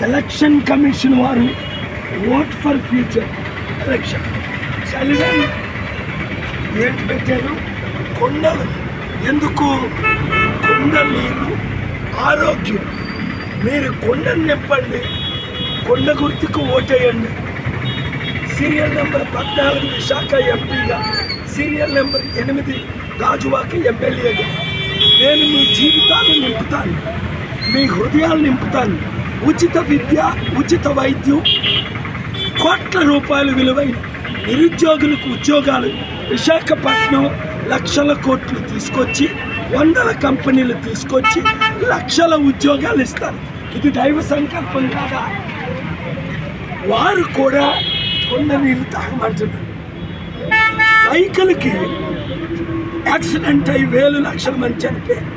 Election commission వారు vote for future election చలిగాలి ఏంటి పెట్టారు? కొండలు. ఎందుకు? కొండ నీరు ఆరోగ్యం. మీరు కొండను నింపండి, కొండ గుర్తుకు ఓటేయండి. సీరియల్ నెంబర్ 14 విశాఖ ఎంపీగా, సీరియల్ నెంబర్ 8 గాజువాక ఎమ్మెల్యేగా నేను మీ జీవితాన్ని నింపుతాను, మీ హృదయాలు నింపుతాను. ఉచిత విద్య, ఉచిత వైద్యం, కోట్ల రూపాయలు విలువైన నిరుద్యోగులకు ఉద్యోగాలు, విశాఖపట్నం లక్షల కోట్లు తీసుకొచ్చి, 100 కంపెనీలు తీసుకొచ్చి లక్షల ఉద్యోగాలు ఇస్తారు. ఇది దైవ సంకల్పం కాదా? వారు కూడా కొండ నీళ్ళు తాగమంటున్నారు. సైకిల్కి యాక్సిడెంట్ అయ్యి 1000 లక్షల మంది చనిపోయారు.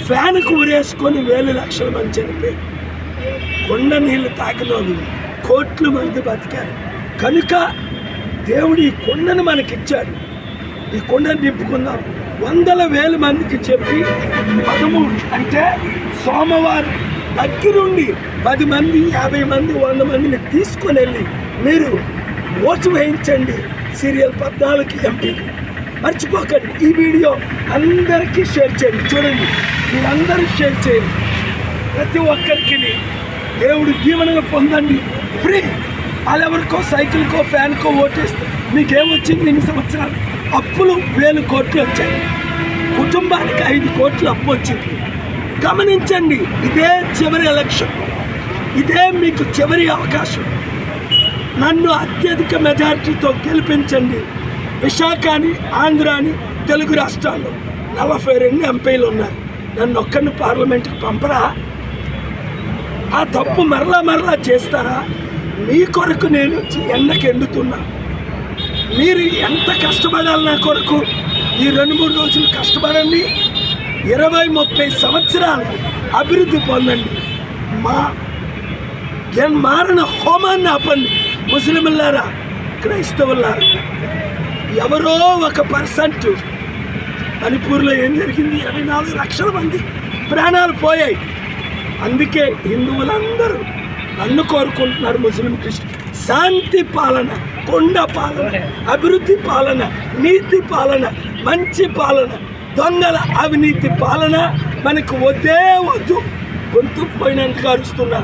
ఫ్యాన్కు ఊరేసుకొని 1000 లక్షల మంది చనిపోయారు. కొండ నీళ్ళు తాగిన వాళ్ళు కోట్ల మంది బతికారు. కనుక దేవుడు ఈ కొండను మనకిచ్చాడు. ఈ కొండను నింపుకుందాం. 100,000 మందికి చెప్పి 13 అంటే సోమవారం దగ్గరుండి 10 మంది, 50 మంది, 100 మందిని తీసుకొని వెళ్ళి మీరు ఓటు వేయించండి. సీరియల్ 14 ఎంపీకి. మర్చిపోకండి. ఈ వీడియో అందరికీ షేర్ చేయండి. చూడండి, మీరందరూ షేర్ చేయండి. ప్రతి ఒక్కరికి దేవుడు దీవెనగా పొందండి. ఫ్రీ. వాళ్ళెవరికో సైకిల్కో ఫ్యాన్కో ఓటేస్తే మీకేమొచ్చింది? 2 సంవత్సరాలు అప్పులు 1000 కోట్లు వచ్చాయి. కుటుంబానికి 5 కోట్లు అప్పు వచ్చింది. గమనించండి, ఇదే చివరి ఎలక్షన్, ఇదే మీకు చివరి అవకాశం. నన్ను అత్యధిక మెజారిటీతో గెలిపించండి. విశాఖని, ఆంధ్రాని, తెలుగు రాష్ట్రాల్లో 42 ఎంపీలు ఉన్నారు. నన్ను ఒక్కరిని పార్లమెంట్కి పంపరా? ఆ తప్పు మరలా చేస్తారా? మీ కొరకు నేను ఎండకి ఎండుతున్నా. మీరు ఎంత కష్టపడాలి నా కొరకు? ఈ 2-3 రోజులు కష్టపడండి. 20-30 సంవత్సరాలు అభివృద్ధి పొందండి. మారణ హోమాన్ని ఆపండి. ముస్లింలారా, క్రైస్తవులారా, ఎవరో 1% మణిపూర్లో ఏం జరిగింది? 24 లక్షల మంది ప్రాణాలు పోయాయి. అందుకే హిందువులందరూ నన్ను కోరుకుంటున్నారు. ముస్లిం, క్రిస్టియన్ శాంతి పాలన, కొండ పాలన, అభివృద్ధి పాలన, నీతి పాలన, మంచి పాలన. దొంగల అవినీతి పాలన మనకు వద్దే వద్దు. గొంతు పోయినందుకు అరుస్తున్నా.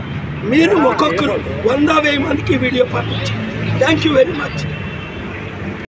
మీరు ఒక్కొక్కరు 100,000 మందికి వీడియో పంపించండి. Thank you very much.